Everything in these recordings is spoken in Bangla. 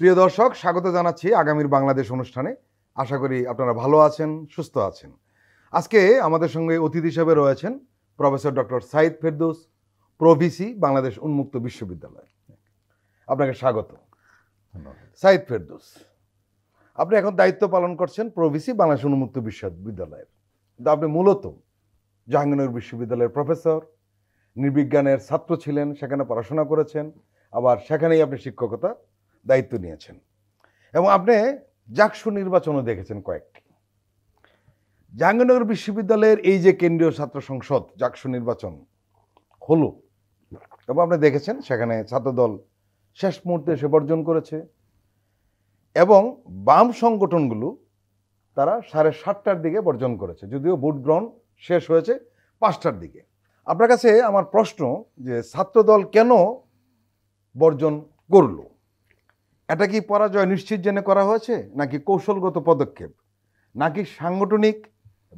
প্রিয় দর্শক, স্বাগত জানাচ্ছি আগামীর বাংলাদেশ অনুষ্ঠানে। আশা করি আপনারা ভালো আছেন, সুস্থ আছেন। আজকে আমাদের সঙ্গে অতিথি হিসেবে রয়েছেন professor doctor Saeed Ferdous, pro VC, Bangladesh উন্মুক্ত বিশ্ববিদ্যালয়। আপনাকে স্বাগত। সাইদ ফেরদৌস, আপনি এখন দায়িত্ব পালন করছেন প্রভিসি, বাংলাদেশ উন্মুক্ত বিশ্ববিদ্যালয়ের। কিন্তু আপনি মূলত জাহাঙ্গীরনগর বিশ্ববিদ্যালয়ের প্রফেসর, নৃবিজ্ঞানের ছাত্র ছিলেন, সেখানে পড়াশোনা করেছেন, আবার সেখানেই আপনি শিক্ষকতা দায়িত্ব নিয়েছেন এবং আপনি জাকসু নির্বাচনও দেখেছেন কয়েকটি। জাহাঙ্গীরনগর বিশ্ববিদ্যালয়ের এই যে কেন্দ্রীয় ছাত্র সংসদ জাকসু নির্বাচন হলো এবং আপনি দেখেছেন সেখানে ছাত্রদল শেষ মুহূর্তে এসে বর্জন করেছে এবং বাম সংগঠনগুলো তারা 7:30টার দিকে বর্জন করেছে, যদিও ভোট গ্রহণ শেষ হয়েছে 5টার দিকে। আপনার কাছে আমার প্রশ্ন যে ছাত্রদল কেন বর্জন করলো? এটা কি পরাজয় নিশ্চিত জেনে করা হয়েছে, নাকি কৌশলগত পদক্ষেপ, নাকি সাংগঠনিক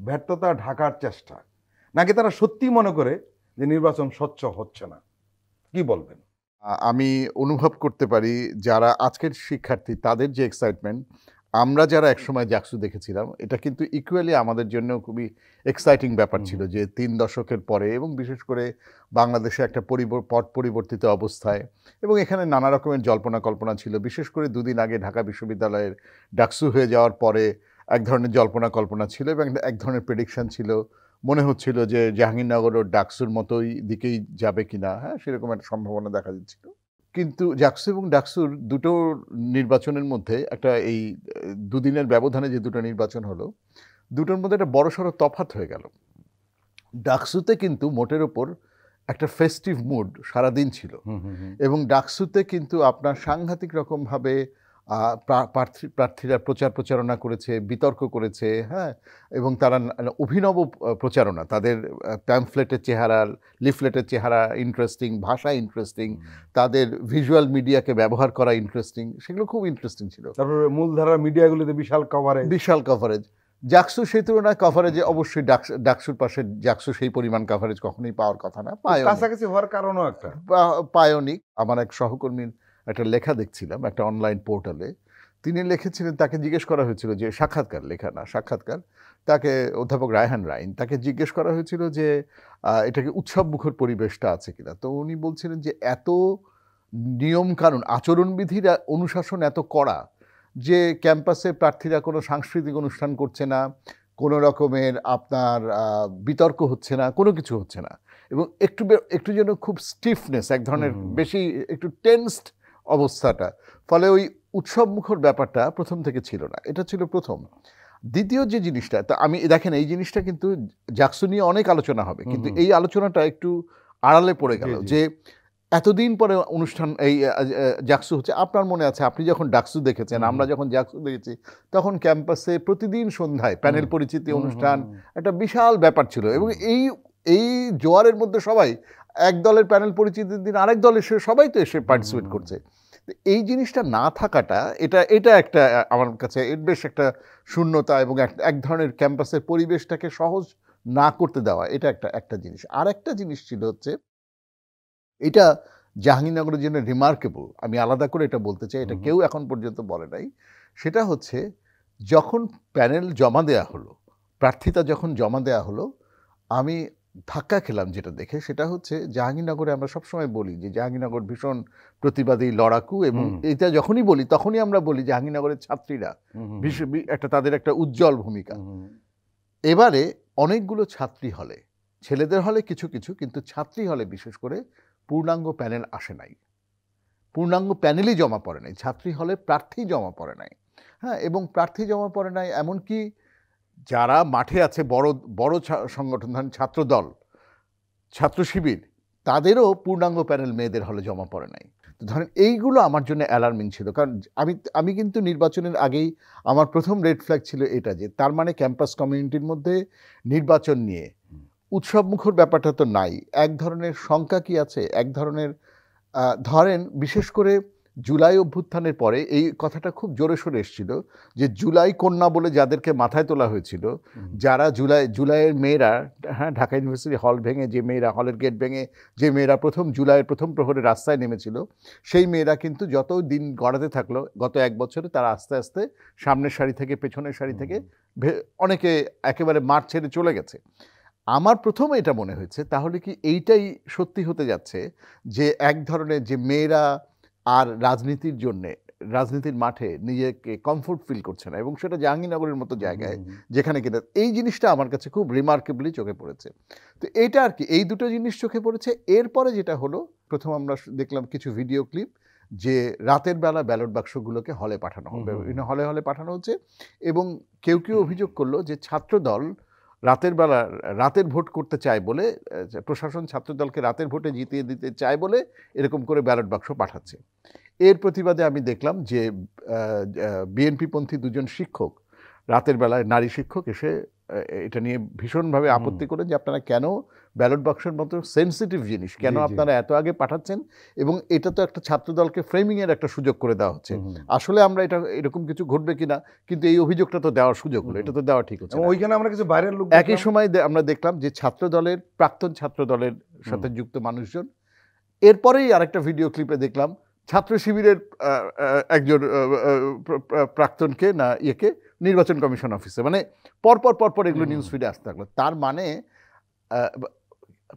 ব্যর্থতা ঢাকার চেষ্টা, নাকি তারা সত্যি মনে করে যে নির্বাচন স্বচ্ছ হচ্ছে না? কি বলবেন? আমি অনুভব করতে পারি যারা আজকের শিক্ষার্থী তাদের যে এক্সাইটমেন্ট, আমরা যারা একসময় জাকসু দেখেছিলাম, এটা কিন্তু ইকুয়ালি আমাদের জন্য খুবই এক্সাইটিং ব্যাপার ছিল যে 3 দশকের পরে এবং বিশেষ করে বাংলাদেশে একটা পট পরিবর্তিত অবস্থায় এবং এখানে নানা রকমের জল্পনা কল্পনা ছিল। বিশেষ করে 2 দিন আগে ঢাকা বিশ্ববিদ্যালয়ের ডাকসু হয়ে যাওয়ার পরে এক ধরনের জল্পনা কল্পনা ছিল এবং এক ধরনের প্রেডিকশন ছিল। মনে হচ্ছিল যে জাহাঙ্গীরনগর ও ডাকসুর মতোই দিকেই যাবে কিনা, হ্যাঁ, সেরকম একটা সম্ভাবনা দেখা দিচ্ছিল। কিন্তু জাকসু এবং ডাকসুর দুটো নির্বাচনের মধ্যে একটা এই 2 দিনের ব্যবধানে যে দুটো নির্বাচন হলো, দুটোর মধ্যে একটা বড়সড় তফাৎ হয়ে গেল। ডাকসুতে কিন্তু মোটের ওপর একটা ফেস্টিভ মুড সারাদিন ছিল এবং ডাকসুতে কিন্তু আপনার সাংঘাতিক রকমভাবে প্রার্থীরা প্রচারণা করেছে, বিতর্ক করেছে, হ্যাঁ, এবং তারা অভিনব প্রচারণা, তাদের প্যামফ্লেটের চেহারা, লিফলেটের চেহারা ইন্টারেস্টিং, ভাষা ইন্টারেস্টিং, তাদের ভিজুয়াল মিডিয়াকে ব্যবহার করা ইন্টারেস্টিং, সেগুলো খুব ইন্টারেস্টিং ছিল। তারপরে মূলধারার মিডিয়াগুলিতে বিশাল কভারেজ। জাকসু সেই তুলনায় কভারেজে অবশ্যই ডাকসুর পাশে জাকসু সেই পরিমাণ কভারেজ কখনোই পাওয়ার কথা না, কাছাকাছি হওয়ার কারণও একটা পায়নি। আমার এক সহকর্মীর একটা লেখা দেখছিলাম একটা অনলাইন পোর্টালে, তিনি লিখেছিলেন, তাকে জিজ্ঞেস করা হয়েছিল যে সাক্ষাৎকার, লেখা না সাক্ষাৎকার, তাকে অধ্যাপক রায়হান রাইন, তাকে জিজ্ঞেস করা হয়েছিল যে এটাকে উৎসবমুখর পরিবেশটা আছে কিনা। তো উনি বলছিলেন যে এত নিয়মকানুন, আচরণবিধির অনুশাসন এত কড়া যে ক্যাম্পাসে প্রার্থীরা কোনো সাংস্কৃতিক অনুষ্ঠান করছে না, কোনো রকমের আপনার বিতর্ক হচ্ছে না, কোনো কিছু হচ্ছে না, এবং একটু যেন খুব স্টিফনেস, এক ধরনের বেশি একটু টেন্সড অবস্থাটা, ফলে ওই উৎসবমুখর ব্যাপারটা প্রথম থেকে ছিল না। এটা ছিল প্রথম। দ্বিতীয় যে জিনিসটা, তা আমি দেখেন এই জিনিসটা কিন্তু জাকসু নিয়ে অনেক আলোচনা হবে, কিন্তু এই আলোচনাটা একটু আড়ালে পড়ে গেল যে এতদিন পরে অনুষ্ঠান এই জাকসু হচ্ছে। আপনার মনে আছে আপনি যখন ডাকসু দেখেছেন, আমরা যখন জাকসু দেখেছি, তখন ক্যাম্পাসে প্রতিদিন সন্ধ্যায় প্যানেল পরিচিতি অনুষ্ঠান একটা বিশাল ব্যাপার ছিল এবং এই জোয়ারের মধ্যে সবাই এক দলের প্যানেল পরিচিতির দিন আরেক দলের সবাই তো এসে পার্টিসিপেট করছে। এই জিনিসটা না থাকাটা, এটা একটা আমার কাছে বেশ একটা শূন্যতা এবং এক ধরনের ক্যাম্পাসের পরিবেশটাকে সহজ না করতে দেওয়া, এটা একটা জিনিস। আর একটা জিনিস ছিল হচ্ছে, এটা জাহাঙ্গীরনগরের জন্য রিমার্কেবল, আমি আলাদা করে এটা বলতে চাই, এটা কেউ এখন পর্যন্ত বলে নাই। সেটা হচ্ছে যখন প্যানেল জমা দেয়া হলো, প্রার্থিতা যখন জমা দেয়া হলো, আমি ধাক্কা খেলাম যেটা দেখে। সেটা হচ্ছে জাহাঙ্গীরনগরে আমরা সবসময় বলি যে জাহাঙ্গীরনগর ভীষণ প্রতিবাদী, লড়াকু, এবং এটা যখনই বলি তখনই আমরা বলি জাহাঙ্গীরনগরের ছাত্রীরা তাদের একটা উজ্জ্বল ভূমিকা। এবারে অনেকগুলো ছাত্রী হলে, ছেলেদের হলে কিছু কিছু, কিন্তু ছাত্রী হলে বিশেষ করে পূর্ণাঙ্গ প্যানেল আসে নাই, পূর্ণাঙ্গ প্যানেলই জমা পড়ে নাই, ছাত্রী হলে প্রার্থী জমা পড়ে নাই, হ্যাঁ, এবং প্রার্থী জমা পড়ে নাই এমনকি যারা মাঠে আছে, বড় বড় সংগঠন, ধরেন ছাত্রদল, ছাত্র শিবির, তাদেরও পূর্ণাঙ্গ প্যানেল মেয়েদের হলে জমা পড়ে নাই। তো ধরেন এইগুলো আমার জন্য অ্যালার্মিং ছিল, কারণ আমি কিন্তু নির্বাচনের আগেই আমার প্রথম রেড ফ্ল্যাগ ছিল এটা, যে তার মানে ক্যাম্পাস কমিউনিটির মধ্যে নির্বাচন নিয়ে উৎসবমুখর ব্যাপারটা তো নাই, এক ধরনের শঙ্কা কি আছে, এক ধরনের ধরেন বিশেষ করে জুলাই অভ্যুত্থানের পরে এই কথাটা খুব জোরে সোরে এসেছিল যে জুলাই কন্যা বলে যাদেরকে মাথায় তোলা হয়েছিল, যারা জুলাইয়ের মেয়েরা, হ্যাঁ, ঢাকা ইউনিভার্সিটি হল ভেঙে যে মেয়েরা, হলের গেট ভেঙে যে মেয়েরা জুলাইয়ের প্রথম প্রহরে রাস্তায় নেমেছিল, সেই মেয়েরা কিন্তু যত দিন গড়াতে থাকলো গত এক বছরে তারা আস্তে আস্তে সামনের সারি থেকে পেছনের সারি থেকে অনেকে একেবারে মাঠ ছেড়ে চলে গেছে। আমার প্রথমে এটা মনে হয়েছে তাহলে কি এইটাই সত্যি হতে যাচ্ছে যে এক ধরনের যে মেয়েরা আর রাজনীতির মাঠে নিজেকে কমফোর্ট ফিল করছে না, এবং সেটা জাহাঙ্গীরনগরের মতো জায়গায় যেখানে কিনা এই জিনিসটা আমার কাছে খুব রিমার্কেবলি চোখে পড়েছে। তো এটা আর কি, এই দুটো জিনিস চোখে পড়েছে। এরপরে যেটা হলো, প্রথম আমরা দেখলাম কিছু ভিডিও ক্লিপ যে রাতের বেলা ব্যালট বাক্সগুলোকে হলে পাঠানো হবে, বিভিন্ন হলে হলে পাঠানো হচ্ছে, এবং কেউ কেউ অভিযোগ করলো যে ছাত্রদল রাতের ভোট করতে চায় বলে, প্রশাসন ছাত্রদলকে রাতের ভোটে জিতিয়ে দিতে চায় বলে এরকম করে ব্যালট বাক্স পাঠাচ্ছে। এর প্রতিবাদে আমি দেখলাম যে বিএনপিপন্থী দুজন শিক্ষক, রাতের বেলায় নারী শিক্ষক, এসে এটা নিয়ে ভীষণভাবে আপত্তি করেন যে আপনারা কেন ব্যালট বাক্সের মতো সেন্সিটিভ জিনিস কেন আপনারা এত আগে পাঠাচ্ছেন, এবং এটা তো একটা ছাত্রদলকে ফ্রেমিংয়ের একটা সুযোগ করে দেওয়া হচ্ছে। আসলে আমরা এটা এরকম কিছু ঘটবে কিনা, কিন্তু এই অভিযোগটা তো দেওয়ার সুযোগ হলো, এটা তো দেওয়া ঠিক হচ্ছে। ওইখানে আমরা কিছু বাইরের লোক একই সময় আমরা দেখলাম যে প্রাক্তন ছাত্রদলের সাথে যুক্ত মানুষজন, এরপরেই আরেকটা ভিডিও ক্লিপে দেখলাম ছাত্র শিবিরের একজন প্রাক্তনকে নির্বাচন কমিশন অফিসে, মানে পরপর এগুলো নিউজ ফিডে আসতে থাকলো। তার মানে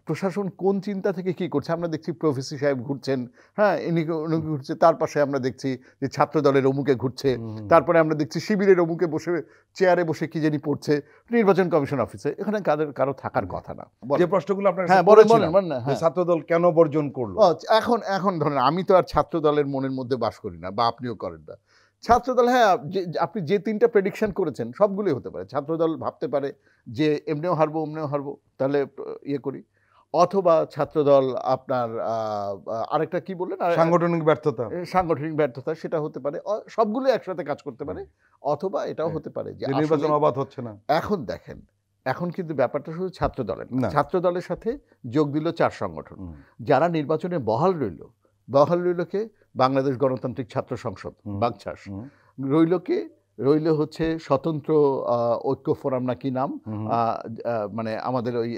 প্রশাসন কোন চিন্তা থেকে কি করছে? আমরা দেখছি প্রফেসর সাহেব ঘুরছেন, হ্যাঁ, ইনি ঘুরছে, তার পাশে আমরা দেখছি যে ছাত্র দলের অমুকে ঘুরছে, তারপরে আমরা দেখছি শিবিরের অমুকে বসে চেয়ারে বসে কি জানি পড়ছে নির্বাচন কমিশন অফিসে। এখানে কারো থাকার কথা না। যে প্রশ্নগুলো আপনার, হ্যাঁ বলেন, ছাত্র দল কেন বর্জন করলো? এখন ধরেন আমি তো আর ছাত্র দলের মনের মধ্যে বাস করি না, বা আপনিও করেন না। ছাত্রদল, হ্যাঁ, আপনি যে তিনটা প্রেডিকশন করেছেন সবগুলোই হতে পারে। ছাত্রদল ভাবতে পারে যে এমনিও হারবো তাহলে ইয়ে করি, অথবা ছাত্রদল আপনার আরেকটা কি বললেন, সাংগঠনিক ব্যর্থতা সেটা হতে পারে, সবগুলো একসাথে কাজ করতে পারে, অথবা এটাও হতে পারে যে নির্বাচন অবাধ হচ্ছে না। এখন দেখেন, এখন কিন্তু ব্যাপারটা শুধু ছাত্রদলের সাথে যোগ দিল 4 সংগঠন, যারা নির্বাচনে বহাল রইলকে বাংলাদেশ গণতান্ত্রিক ছাত্র সংসদ বাগছাস, রইল হচ্ছে স্বতন্ত্র ঐক্য ফোরাম না কি নাম, মানে আমাদের ওই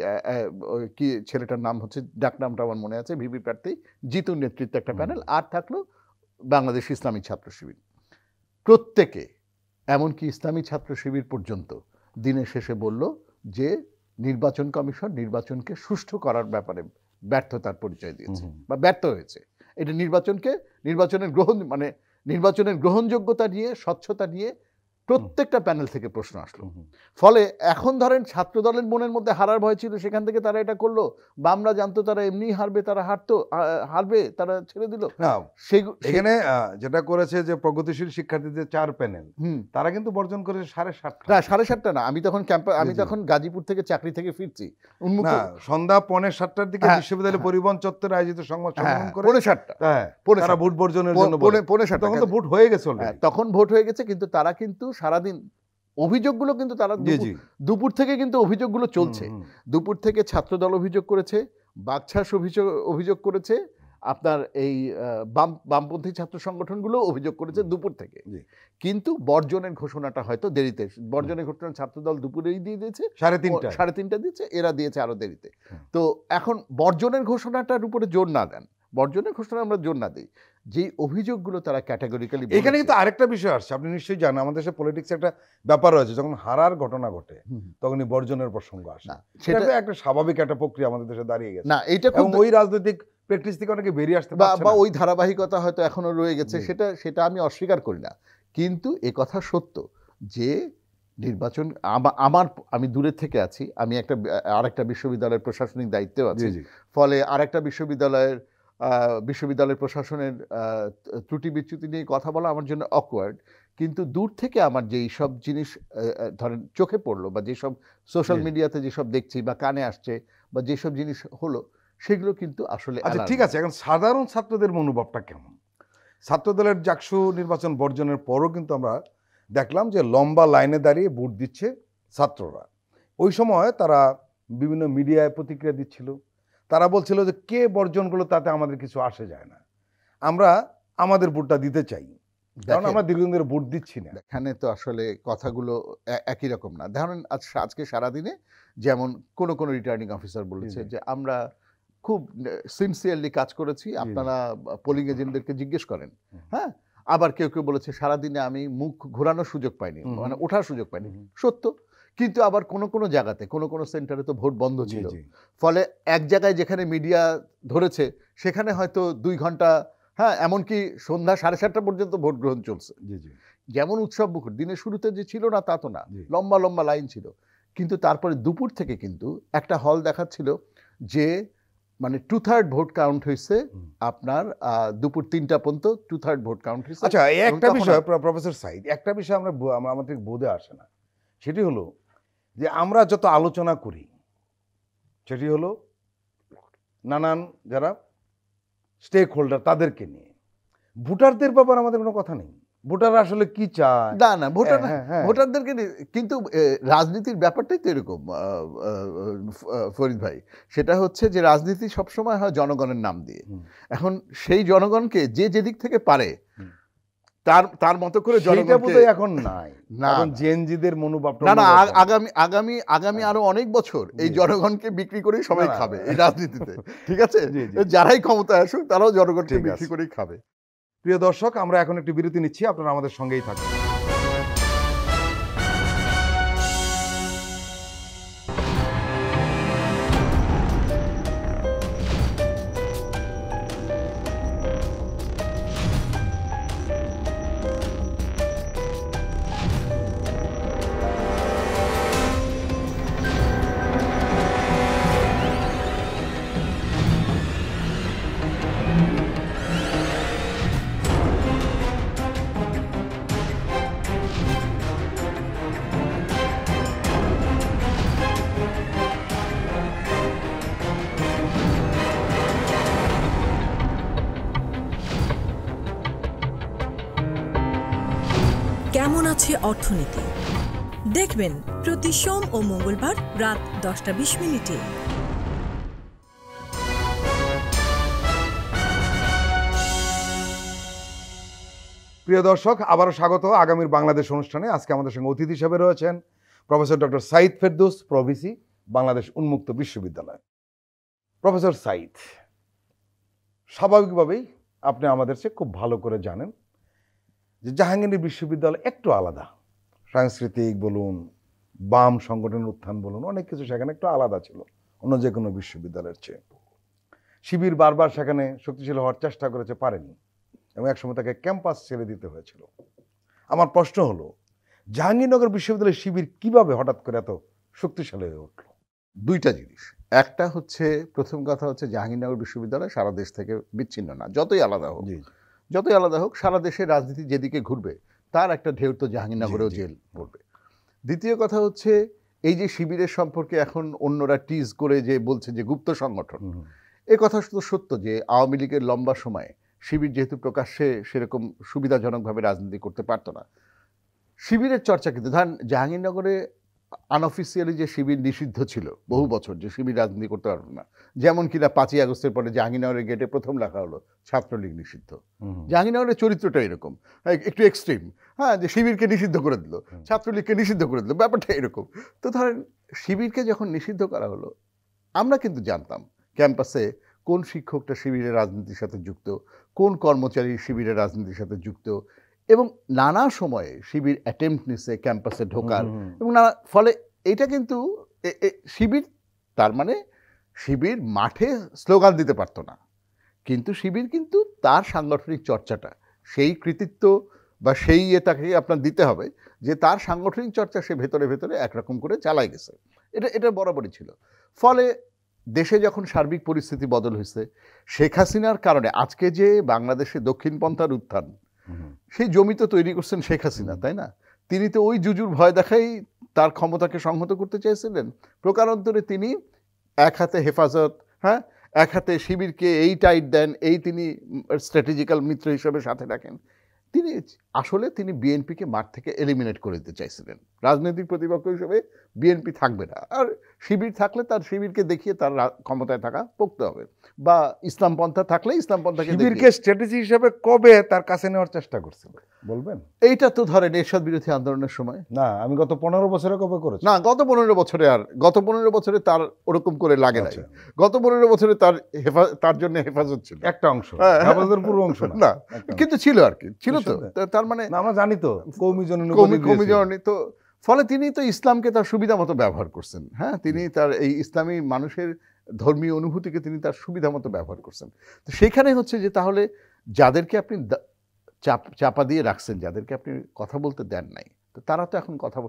কি ছেলেটার নাম হচ্ছে, ডাকনামটা আমার মনে আছে, ভিপি প্রার্থী জিতুর নেতৃত্বে একটা প্যানেল, আর থাকলো বাংলাদেশ ইসলামী ছাত্র শিবির। প্রত্যেকে, এমনকি ইসলামী ছাত্র শিবির পর্যন্ত দিনের শেষে বলল যে নির্বাচন কমিশন নির্বাচনকে সুষ্ঠু করার ব্যাপারে ব্যর্থতার পরিচয় দিয়েছে বা ব্যর্থ হয়েছে। এটা নির্বাচনের গ্রহণযোগ্যতা নিয়ে, স্বচ্ছতা নিয়ে প্রত্যেকটা প্যানেল থেকে প্রশ্ন আসলো। ফলে এখন ধরেন ছাত্রদলের মনের মধ্যে হারার ভয় ছিল, সেখান থেকে তারা এটা করলো। বামরা জানতো তারা এমনি হারবে, তারা ছেড়ে দিল। এখানে যেটা করেছে যে প্রগতিশীল শিক্ষার্থীদের 4 প্যানেল, তারা কিন্তু বর্জন করেছে 7:30। না, 7:30 না, আমি তখন গাজীপুর থেকে চাকরি থেকে ফিরছি, সন্ধ্যা 6:45টার দিকে বিশ্ববিদ্যালয় পরিবহন চত্বরে আয়োজিত সংবাদ সম্মেলন করে 7:30 তারা ভোট বর্জনের জন্য 7:30 তখন তো ভোট হয়ে গেছে, তখন ভোট হয়ে গেছে, কিন্তু তারা কিন্তু সারাদিন অভিযোগগুলো কিন্তু তারা দুপুর থেকে কিন্তু অভিযোগগুলো চলছে। দুপুর থেকে ছাত্রদল অভিযোগ করেছে, বাগছাস অভিযোগ করেছে, আপনার এই বামপন্থী ছাত্র সংগঠনগুলো অভিযোগ করেছে দুপুর থেকে। কিন্তু বর্জনের ঘোষণাটা হয়তো দেরিতে, বর্জনের ঘোষণা ছাত্রদল দুপুরেই দিয়ে দিয়েছে, 3:30 দিয়েছে, এরা দিয়েছে আরো দেরিতে। তো এখন বর্জনের ঘোষণাটার উপরে জোর না দেন, বর্জনের ঘোষণা আমরা জোর না দিই, যে অভিযোগগুলো তারা ক্যাটাগরিক্যালি। এখানে কিন্তু আরেকটা বিষয় আসছে, আপনি নিশ্চয়ই জানেন, আমাদের দেশে পলিটিক্স একটা ব্যাপার রয়েছে, যখন হারার ঘটনা ঘটে তখনই বর্জনের প্রসঙ্গ আসে। সেটা একটা স্বাভাবিক একটা প্রক্রিয়া আমাদের দেশে দাঁড়িয়ে গেছে না, এটা এবং ওই রাজনৈতিক প্র্যাকটিস থেকে অনেকে বেরিয়ে আসতে পারছে বা ওই ধারাবাহিকতা হয়তো এখনো রয়ে গেছে, সেটা আমি অস্বীকার করি না। কিন্তু এ কথা সত্য যে নির্বাচন, আমি দূরের থেকে আছি, আমি আরেকটা বিশ্ববিদ্যালয়ের প্রশাসনিক দায়িত্বেও আছি, ফলে আরেকটা বিশ্ববিদ্যালয়ের প্রশাসনের ত্রুটি বিচ্যুতি নিয়ে কথা বলা আমার জন্য অকওয়ার্ড। কিন্তু দূর থেকে আমার যেই সব জিনিস ধরেন চোখে পড়লো, বা যেসব সোশ্যাল মিডিয়াতে যেসব দেখছি বা কানে আসছে, বা যেসব জিনিস হলো, সেগুলো কিন্তু আসলে। আচ্ছা, ঠিক আছে, এখন সাধারণ ছাত্রদের মনোভাবটা কেমন? ছাত্রদলের জাকসু নির্বাচন বর্জনের পরও কিন্তু আমরা দেখলাম যে লম্বা লাইনে দাঁড়িয়ে ভোট দিচ্ছে ছাত্ররা। ওই সময় তারা বিভিন্ন মিডিয়ায় প্রতিক্রিয়া দিচ্ছিল, তারা বলছিল যে কে বর্জন করলো তাতে আমাদের কিছু আসে যায় না, আমরা আমাদের ভোটটা দিতে চাই, কারণ আমরা দীর্ঘদিন ধরে ভোট দিচ্ছি না। এখানে তো আসলে কথাগুলো একই রকম না। ধরেন আজকে সারাদিনে যেমন কোনো রিটার্নিং অফিসার বলেছে যে আমরা খুব সিনসিয়ারলি কাজ করেছি, আপনারা পোলিং এজেন্টদেরকে জিজ্ঞেস করেন। হ্যাঁ, আবার কেউ বলেছে সারাদিনে আমি মুখ ঘোরানোর সুযোগ পাইনি, মানে ওঠার সুযোগ পাইনি। সত্য, কিন্তু আবার কোনো জায়গাতে কোনো সেন্টারে তো ভোট বন্ধ ছিল। ফলে এক জায়গায় যেখানে মিডিয়া ধরেছে সেখানে হয়তো 2 ঘন্টা, হ্যাঁ, এমনকি সন্ধ্যা 7:30 পর্যন্ত ভোট গ্রহণ চলছে। যেমন উৎসব মুখর, দিনের শুরুতে যে ছিল না তা তো না, লম্বা লম্বা লাইন ছিল। কিন্তু তারপরে দুপুর থেকে কিন্তু একটা হল দেখাচ্ছিল যে মানে 2/3 ভোট কাউন্ট হয়েছে আপনার দুপুর 3টা পর্যন্ত 2/3 ভোট কাউন্ট হয়েছে। আচ্ছা, একটা বিষয় প্রফেসর সাইদ, একটা বিষয় আমাদের বোধে আসে না, সেটি হলো যে আমরা যত আলোচনা করি সেটি হলো নানান যারা স্টেক হোল্ডার তাদেরকে নিয়ে, ভোটারদের ব্যাপারে আমাদের কোনো কথা নেই। ভোটাররা আসলে কি চায় না ভোটারদেরকে কিন্তু রাজনীতির ব্যাপারটাই তো এরকম ফরিদ ভাই, সেটা হচ্ছে যে রাজনীতি সবসময় হয় জনগণের নাম দিয়ে। এখন সেই জনগণকে যে যেদিক থেকে পারে তার মতো করে জনগণকে এখন নাই, এখন জেনজিদের মনোভাব না আগামী আরো অনেক বছর এই জনগণকে বিক্রি করেই সবাই খাবে এই রাজনীতিতে। ঠিক আছে, যারাই ক্ষমতায় আসুক তারাও জনগণকে বিক্রি করেই খাবে। প্রিয় দর্শক, আমরা এখন একটি বিরতি নিচ্ছি, আপনারা আমাদের সঙ্গেই থাকুন। কেমন আছে অর্থনীতি দেখবেন প্রতি সোম ও মঙ্গলবার রাত 10:20। প্রিয় দর্শক, আবারও স্বাগত আগামীর বাংলাদেশ অনুষ্ঠানে। আজকে আমাদের সঙ্গে অতিথি হিসেবে রয়েছেন professor doctor Saeed Ferdous, pro VC, Bangladesh উন্মুক্ত বিশ্ববিদ্যালয়। প্রফেসর সাইদ, স্বাভাবিকভাবেই আপনি আমাদের চেয়ে খুব ভালো করে জানেন যে জাহাঙ্গীরনগর বিশ্ববিদ্যালয় একটু আলাদা, সাংস্কৃতিক বলুন, বাম সংগঠনের উত্থান বলুন, অনেক কিছু সেখানে একটু আলাদা ছিল অন্য যে কোনো বিশ্ববিদ্যালয়ের চেয়ে। শিবির বারবার সেখানে শক্তিশালী হওয়ার চেষ্টা করেছে, পারেনি, এবং একসময় তাকে ক্যাম্পাস ছেড়ে দিতে হয়েছিল। আমার প্রশ্ন হলো, জাহাঙ্গীরনগর বিশ্ববিদ্যালয়ের শিবির কিভাবে হঠাৎ করে এত শক্তিশালী হয়ে উঠল? দুইটা জিনিস। একটা হচ্ছে, প্রথম কথা হচ্ছে জাহাঙ্গীরনগর বিশ্ববিদ্যালয় সারা দেশ থেকে বিচ্ছিন্ন না, যতই আলাদা হোক সারা দেশের রাজনীতি যেদিকে ঘুরবে তার একটা ঢেউ তো জাহাঙ্গীরনগরেও জেল পড়বে। দ্বিতীয় কথা হচ্ছে, এই যে শিবিরের সম্পর্কে এখন অন্যরা টিজ করে যে বলছে যে গুপ্ত সংগঠন, এ কথা তো সত্য যে আওয়ামী লীগের লম্বা সময়ে শিবির যেহেতু প্রকাশ্যে সেরকম সুবিধাজনকভাবে রাজনীতি করতে পারতো না, শিবিরের চর্চা কিন্তু ধরেন জাহাঙ্গীরনগরে আনঅফিসিয়ালি যে শিবির নিষিদ্ধ ছিল বহু বছর, যে শিবির রাজনীতি করতে পারবে না, যেমন কিনা 5ই আগস্টের পরে জাহাঙ্গীরনগরের গেটে প্রথম লেখা হলো ছাত্রলীগ নিষিদ্ধ। জাহাঙ্গীরনগরের চরিত্রটা এরকম, একটু এক্সট্রিম, হ্যাঁ, যে শিবিরকে নিষিদ্ধ করে দিল, ছাত্রলীগকে নিষিদ্ধ করে দিল, ব্যাপারটা এরকম। তো ধরেন শিবিরকে যখন নিষিদ্ধ করা হলো, আমরা কিন্তু জানতাম ক্যাম্পাসে কোন শিক্ষকটা শিবিরের রাজনীতির সাথে যুক্ত, কোন কর্মচারী শিবিরের রাজনীতির সাথে যুক্ত, এবং নানা সময়ে শিবির অ্যাটেম্প্ট নিছে ক্যাম্পাসে ঢোকার, এবং ফলে এটা কিন্তু শিবির, তার মানে শিবির মাঠে স্লোগান দিতে পারতো না, কিন্তু শিবির কিন্তু তার সাংগঠনিক চর্চাটা, সেই কৃতিত্ব বা সেই তাকে আপনার দিতে হবে যে তার সাংগঠনিক চর্চা সে ভেতরে ভেতরে একরকম করে চালাই গেছে। এটা বরাবরই ছিল। ফলে দেশে যখন সার্বিক পরিস্থিতি বদল হয়েছে, শেখ হাসিনার কারণে আজকে যে বাংলাদেশে দক্ষিণপন্থার উত্থান, সেই জমি তো তৈরি করছেন শেখ হাসিনা, তাই না? তিনি তো ওই জুজুর ভয় দেখাই তার ক্ষমতাকে সংহত করতে চেয়েছিলেন। প্রকারান্তরে তিনি এক হাতে হেফাজত, হ্যাঁ, এক হাতে শিবিরকে এই টাইট দেন, এই তিনি স্ট্র্যাটেজিক্যাল মিত্র হিসেবে সাথে রাখেন। তিনি বিএনপিকে মাঠ থেকে এলিমিনেট করে দিতে চাইছিলেন, রাজনৈতিক প্রতিপক্ষ হিসেবে বিএনপি থাকবে না। আর শিবির থাকলে তার শিবিরকে দেখিয়ে তার ক্ষমতায় থাকা পড়তে হবে, বা ইসলাম পন্থা থাকলে ইসলাম পন্থাকে শিবিরকে স্ট্র্যাটেজি হিসেবে কবে তার কাছে নেওয়ার চেষ্টা করছিল বলবেন? এইটা তো ধরেন এরশাদ বিরোধী আন্দোলনের সময় না, আমি গত 15 বছরে কবে করেছি? না, গত 15 বছরে গত 15 বছরে তার ওরকম করে লাগে নাই। আচ্ছা। গত 15 বছরে তার জন্য হেফাজত ছিল একটা অংশ, হ্যাঁ, হেফাজতের পুরো অংশ না, একটা অংশ। কিন্তু ছিল আর কি, ছিল তো। তার মানে না, আমরা জানি তো কওমি জননী তো, ফলে তিনি তো ইসলামকে তার সুবিধা মতো ব্যবহার করছেন। হ্যাঁ, তিনি তার এই ইসলামী মানুষের ধর্মীয় অনুভূতিকে তিনি তার সুবিধা মতো ব্যবহার করছেন। তো সেখানে হচ্ছে যে তাহলে যাদেরকে আপনি চাপা দিয়ে রাখছেন, যাদেরকে আপনি কথা বলতে দেন নাই, তো তারা তো এখন কথা